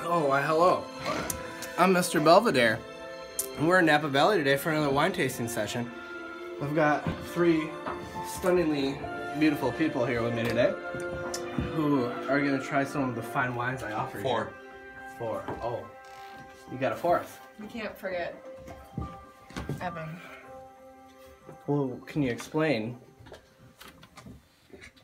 Oh, why hello. I'm Mr. Belvedere. And we're in Napa Valley today for another wine tasting session. We've got 3 stunningly beautiful people here with me today who are going to try some of the fine wines I offer you. 4. 4. Oh, you got a 4th. You can't forget Evan. Well, can you explain?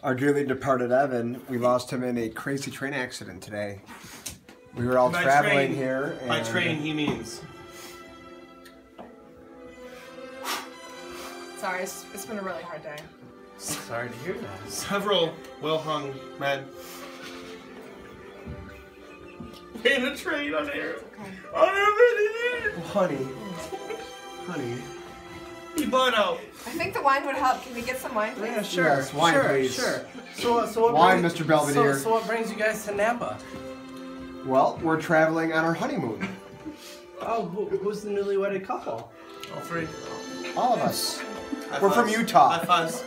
Our dearly departed Evan, we lost him in a crazy train accident today. We were all By traveling train, here. And by train, he means. Sorry, it's been a really hard day. Sorry to hear that. Several well-hung men. In a train on air. Okay. honey. He bought out. I think the wine would help. Can we get some wine, please? Yeah, sure. Yes, wine, sure, please. Sure. So what Wine, brings, Mr. Belvedere. So what brings you guys to Napa? Well, we're traveling on our honeymoon. Oh, who's the newly wedded couple? All 3. All of us. High We're from fives. Utah. High fives.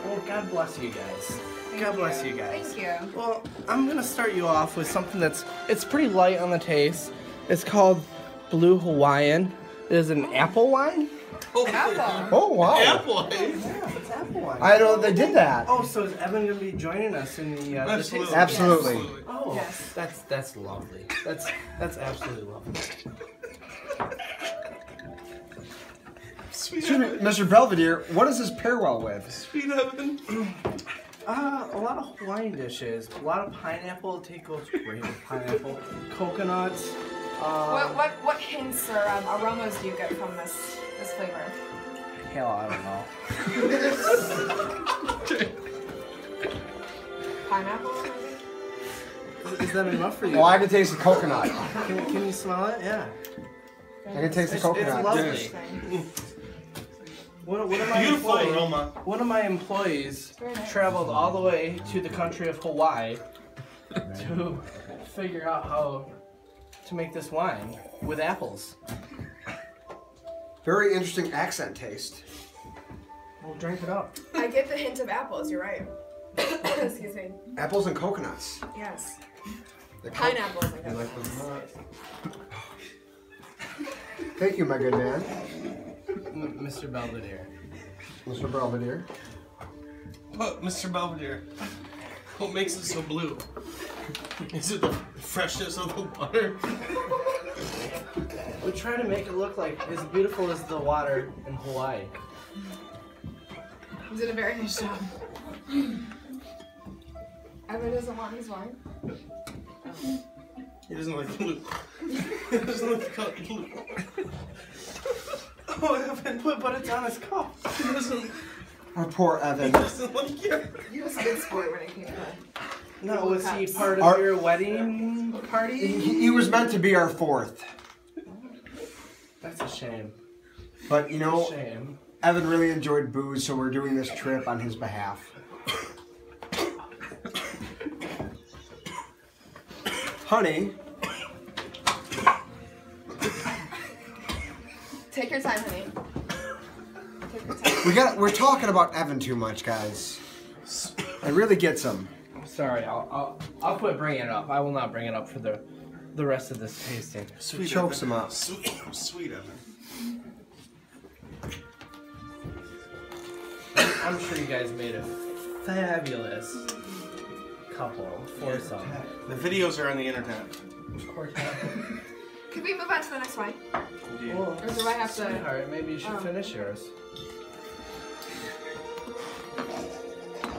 Well, God bless you guys. God bless you guys. Thank you. Well, I'm gonna start you off with something it's pretty light on the taste. It's called Blue Hawaiian. It is an apple wine. Oh, Apple. Oh, wow. Apple. Yeah, it's apple wine. I know they did that. Oh, so is Evan gonna be joining us in the Absolutely. tasting? Absolutely. Oh, Yes. that's lovely. That's absolutely lovely. Sweet Excuse me, Evan. Mr. Belvedere, what does this pair well with? Sweet Evan. A lot of Hawaiian dishes. A lot of pineapple. It goes great with pineapple. Coconuts. What hints or aromas do you get from this flavor? Hell, I don't know. Pineapple, maybe? Is that enough for you? Oh, I can taste the coconut. Can you smell it? Yeah. I can taste the It's coconut. lovely. Interesting. One of my Beautiful employees, aroma. one of my employees Very nice. traveled all the way to the country of Hawaii to figure out how to make this wine with apples. Very interesting accent taste. We'll drink it up. I get the hint of apples, you're right. Excuse me. Apples and coconuts. Yes. The co- Pineapples, I You guess. like them? Thank you, my good man. Mr. Belvedere. Mr. Belvedere. But Mr. Belvedere, what makes it so blue? Is it the freshness of the water? We try to make it look like as beautiful as the water in Hawaii. You did a very nice job. Evan doesn't want his wine. He doesn't like blue. He doesn't like the color blue. Oh, Evan, but it's on his cup. He doesn't, Our poor he Evan. doesn't like it. He was a good sport when it came to that. No, was he part of Our- your wedding party? He was meant to be our 4th. That's a shame. But, you know, Shame. Evan really enjoyed booze, so we're doing this trip on his behalf. Honey, Take your time, honey. Take your time. we're talking about Evan too much, guys. It really gets him. Sorry, I'll quit bringing it up. I will not bring it up for the rest of this tasting. Sweet Chokes Evan. him up. Sweet Evan. I'm sure you guys made a fabulous couple, foursome. The videos are on the internet. Of course. Could we move on to the next wine? Indeed. Well, Or do I have to- sweetheart, maybe you should Oh. finish yours.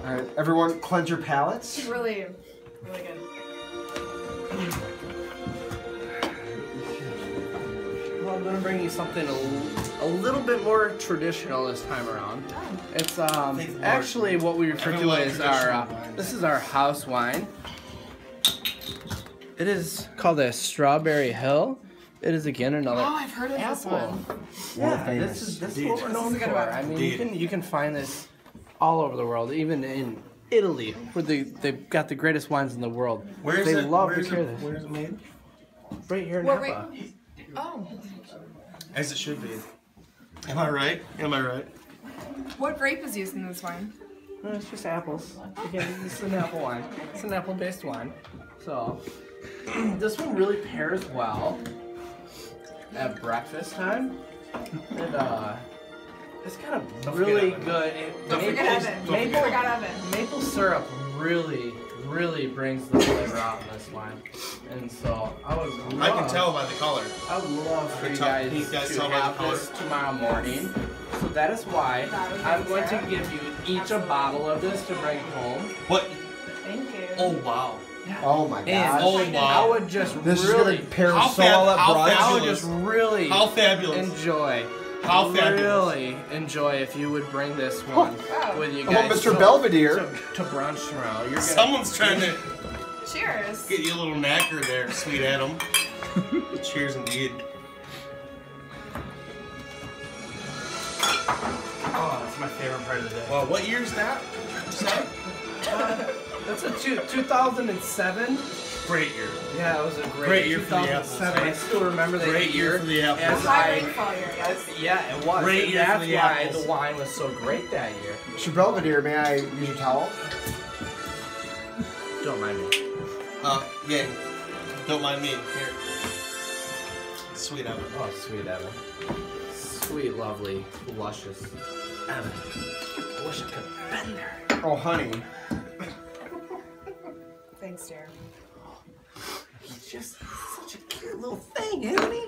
All right, everyone, cleanse your palates. It's really, really good. Well, I'm gonna bring you something a little bit more traditional this time around. Oh. It's Thank the Lord. actually what we refer to Everyone as our traditional wines. this is our house wine. It is called a Strawberry Hill. It is again another Oh, I've heard of this apple. one. Yeah, famous. this is Indeed. what we're known This is a for. good one. I mean, Indeed. you can find this all over the world, even in Italy, where they've got the greatest wines in the world. Where is they it? love Where to is carry it? this. Where is it made? Right here in What Napa. Oh. As it should be. Am I right? Am I right? What grape is used in this wine? No, it's just apples. Again, this is an apple wine. It's an apple-based wine. So, this one really pairs well at breakfast time. It's got a really good. Don't forget Evan. Forgot Evan. Maple syrup really brings the flavor out in this wine, and so I can tell by the color. I would love for you Can you guys guys to tell by the have color? this tomorrow morning. So that is why I'm going to give you each a bottle of this to bring home. What? Thank you. Oh wow. Oh my And gosh. Oh wow. I would just This really, is gonna pair How so well at how brunch. I would fabulous. just really How fabulous. enjoy. How fabulous. Really enjoy if you would bring this one Wow. with you How about guys. Mr. Belvedere? To brunch tomorrow. You're gonna, Someone's trying to Cheers. get you a little knacker there, sweet Adam. Cheers indeed. Oh, that's my favorite part of the day. Well, what year is that? Sorry? That's a 2007. Great year. Yeah, it was a Great year for the apples, 2007. I right? still remember that Great year for the apples. As High I, rainfall year, yes. yeah, it was. Great And year for that's the why apples. the wine was so great that year. Mr. Belvedere, may I use your towel? Don't mind me. Yeah. Don't mind me. Here. Sweet Evan. Oh, sweet Evan. Sweet, lovely, luscious Evan. I wish I could have been there. Oh, honey. Thanks, dear. He's just such a cute little thing, isn't he?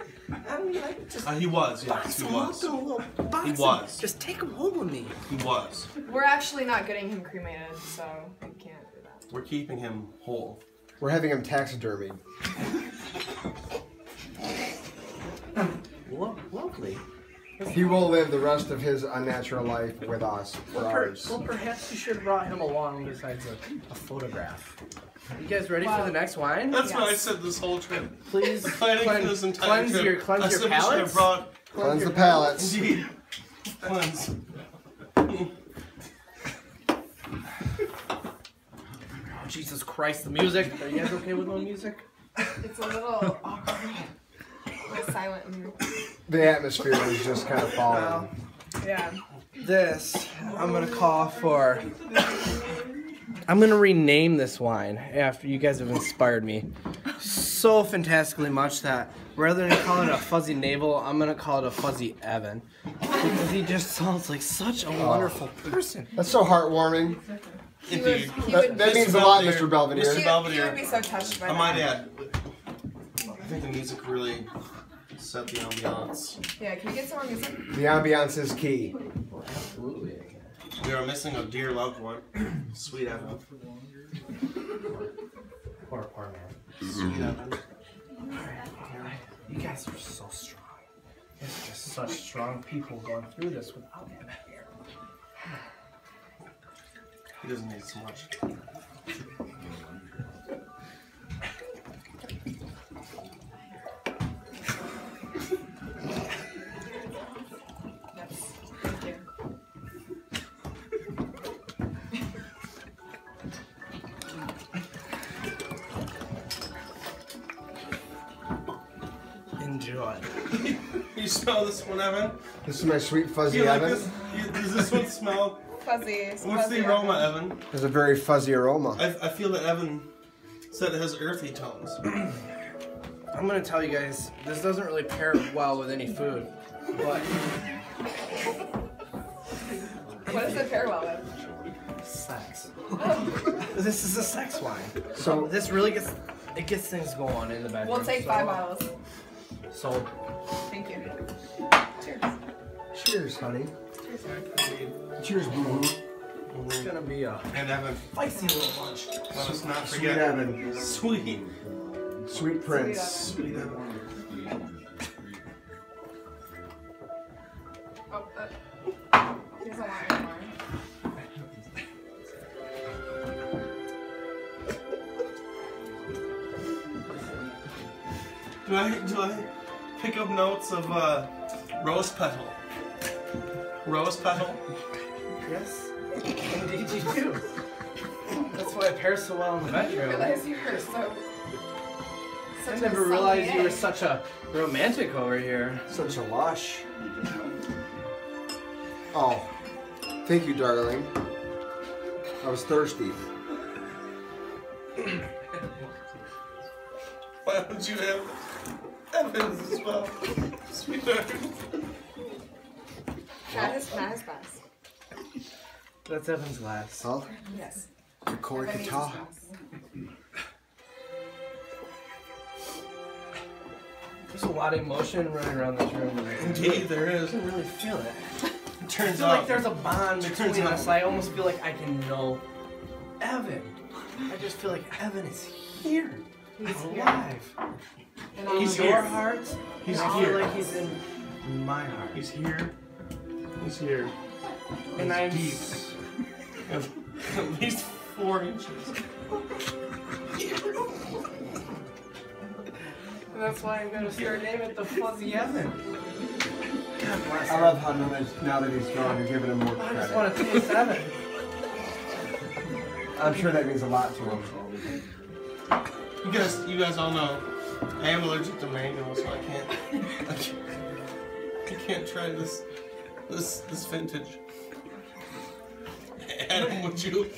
I mean, I could just He was, yes, box he him up was. in a little box. He and was. Just take him home with me. He was. We're actually not getting him cremated, so we can't do that. We're keeping him whole. We're having him taxidermied. Lovely. He will live the rest of his unnatural life with us for ours. Well, perhaps you should have brought him along besides a photograph. You guys ready for the next wine? That's what I Yes. said this whole trip. Please Planning for this entire trip. cleanse I your said we should have palates. brought. Cleanse the palates. Indeed. Cleanse. Oh, Jesus Christ, the music. Are you guys okay with no music? It's a little awkward. A little silent in here. The atmosphere is just kind of falling. Yeah. This, I'm gonna call for. I'm gonna rename this wine after you guys have inspired me so fantastically much that rather than call it a fuzzy navel, I'm gonna call it a fuzzy Evan because he just sounds like such a wonderful person. That's so heartwarming. Indeed. That means a lot, Belvedere. Mr. Belvedere. Mr. He Belvedere. would be so touched by I might that. add. I think the music really set the ambiance. Yeah, can we get some more music? The ambiance is key. Absolutely. We are missing a dear loved one. Sweet Evan. Poor man. Sweet Evan. You guys are so strong. It's just such strong people going through this without him here. He doesn't need so much. Yes. Thank you. Enjoy. You smell this one, Evan? This is my sweet Do fuzzy you like Evan. this? Does this one smell? Fuzzy. What's the aroma, Evan? There's a very fuzzy aroma. I feel that Evan said it has earthy tones. I'm gonna tell you guys, this doesn't really pair well with any food, but What does it pair well with? sex. This is a sex wine. So This really gets things going in the bedroom. We'll take so, 5 bottles. So Thank you. Cheers. cheers, honey. Cheers, boo. it's gonna be a And Evan, spicy little bunch. let us not Sweet forget. Evan. Sweet. Sweet Prince. Sweet Evan. Oh, he doesn't want anymore. Do I pick up notes of rose petal? Rose petal? Yes, indeed you do. That's why it pairs so well in the I bedroom. realized you were so. I such never a realized you were sommelier. such a romantic over here. Such a lush. Oh, thank you, darling. I was thirsty. Why don't you have Evans as well? Sweetheart. Not his glass. That's Evan's glass. Salt? Yes. The Corey Evan needs his Kata. glass. There's a lot of emotion running around this room. Indeed, there is. I really feel it. It I turns feel like out there's a bond between turns out- us. I almost feel like I can know Evan. I just feel like Evan is here. He's alive. And all He's of Your here. us. heart. He's I here. feel like he's in my heart. he's here. He's here. And I'm deep. At least 4 inches. And that's why I'm gonna start naming it the Fuzzy Evan. God bless I him. love how now that he's gone, you're giving him more I just credit. want to taste Evan. I'm sure that means a lot to him. You guys all know I am allergic to mango, so I can't try this vintage. Adam, would you?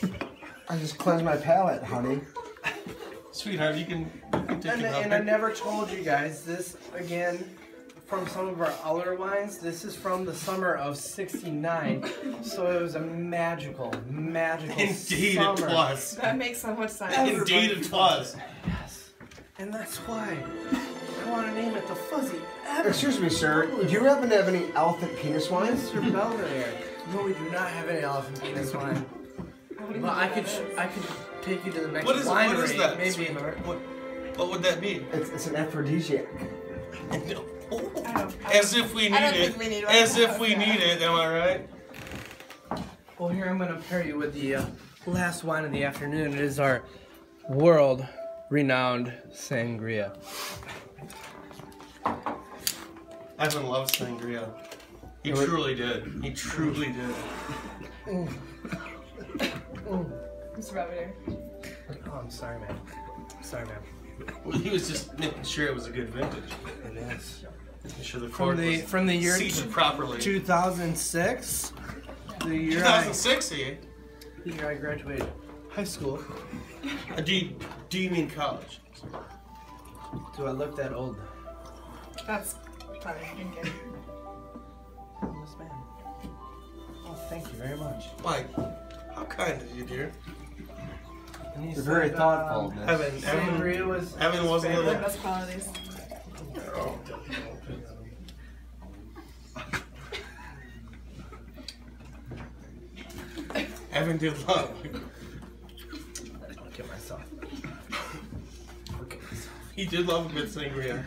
I just cleansed my palate, honey. Sweetheart, you can take it up. And I never told you guys this again. From some of our other wines, this is from the summer of '69, so it was a magical Indeed summer. it was. That makes so much sense. Indeed it was. Yes, and that's why I want to name it the Fuzzy Evan. Excuse me, sir. Do you happen to have any elephant penis wines? Mr. Belvedere. No, we do not have any elephant penis wine. But I could take you to the next What is winery. that? Maybe. sweetheart? What would that be? It's an aphrodisiac. As if we need I don't it. think we need one. As if we need it, am I right? Well, here I'm going to pair you with the last wine of the afternoon. It is our world-renowned sangria. Evan loves sangria. He truly did. He truly did. Mr. Belvedere. Oh, I'm sorry, man. Sorry, man. Well, he was just making sure it was a good vintage. It is. Making sure the cork was From the year seated properly. 2006, the year 2006, eh? the year I graduated high school. Do you mean college? Do I look that old? That's funny. Okay. This man. Oh, thank you very much. Why? How kind of you, dear. And he You're very said, thoughtful. Sangria was Evan wasn't One of the gonna. best qualities. Evan did love. Look at myself. Look at myself. He did love a good sangria.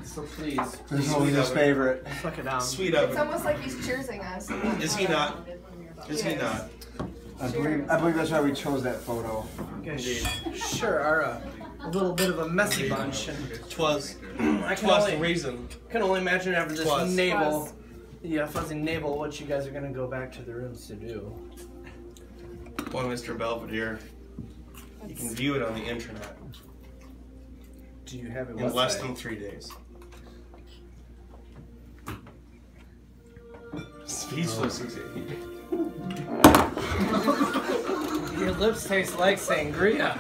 So please, This is always his favorite. suck it down. Sweet It's Evan. almost like he's cheersing us. Is he not? Is he Yes. not? I believe that's why we chose that photo. Okay, sure, are a little bit of a messy bunch, and Twas. I can Twas the only, reason. can only imagine after this Twas. navel, yeah, fuzzy navel, what you guys are gonna go back to the rooms to do. Boy, Mr. Belvedere. You can view it on the internet Do you have it in less than 3 days. Speechless is it? Your lips taste like sangria.